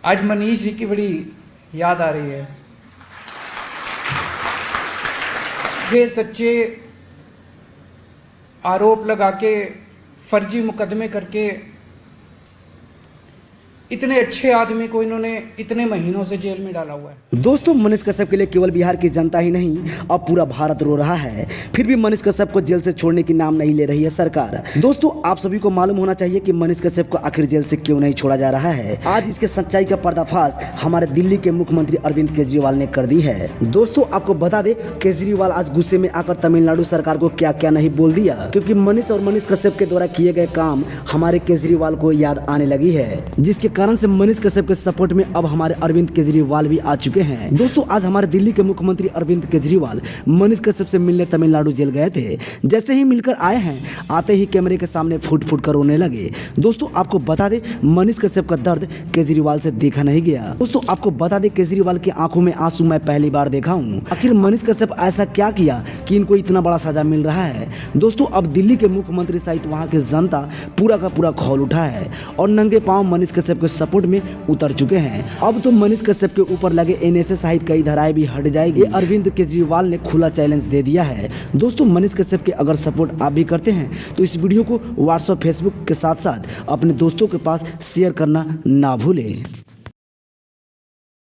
आज मनीष जी की बड़ी याद आ रही है। ये सच्चे आरोप लगा के, फर्जी मुकदमे करके इतने अच्छे आदमी को इन्होंने इतने महीनों से जेल में डाला हुआ है। दोस्तों, मनीष कश्यप के लिए केवल बिहार की जनता ही नहीं, अब पूरा भारत रो रहा है। फिर भी मनीष कश्यप को जेल से छोड़ने की नाम नहीं ले रही है सरकार। दोस्तों, आप सभी को मालूम होना चाहिए कि मनीष कश्यप को आखिर जेल से क्यों नहीं छोड़ा जा रहा है। आज इसके सच्चाई का पर्दाफाश हमारे दिल्ली के मुख्यमंत्री अरविंद केजरीवाल ने कर दी है। दोस्तों, आपको बता दें, केजरीवाल आज गुस्से में आकर तमिलनाडु सरकार को क्या क्या नहीं बोल दिया, क्योंकि मनीष और मनीष कश्यप के द्वारा किए गए काम हमारे केजरीवाल को याद आने लगी है, जिसके कारण से मनीष कश्यप के सपोर्ट में अब हमारे अरविंद केजरीवाल भी आ चुके हैं। दोस्तों, आज हमारे दिल्ली के मुख्यमंत्री अरविंद केजरीवाल मनीष कश्यप से मिलने तमिलनाडु जेल गए थे। जैसे ही मिलकर आए हैं, आते ही कैमरे के सामने फुट फुट कर रोने लगे। दोस्तों, आपको बता दें, मनीष कश्यप का दर्द केजरीवाल से देखा नहीं गया। दोस्तों, आपको बता दें, केजरीवाल की आंखों में आंसू मैं पहली बार देखा हूँ। आखिर मनीष कश्यप ऐसा क्या किया कि इनको इतना बड़ा सजा मिल रहा है। दोस्तों, अब दिल्ली के मुख्यमंत्री सहित वहाँ की जनता पूरा का पूरा खौल उठा है और नंगे पांव मनीष कश्यप के सपोर्ट में उतर चुके हैं। अब तो मनीष कश्यप के ऊपर लगे एनएसए सहित कई धाराएं भी हट जाएगी। अरविंद केजरीवाल ने खुला चैलेंज दे दिया है। दोस्तों, मनीष कश्यप के अगर सपोर्ट आप भी करते हैं तो इस वीडियो को व्हाट्सएप, फेसबुक के साथ साथ अपने दोस्तों के पास शेयर करना ना भूलें।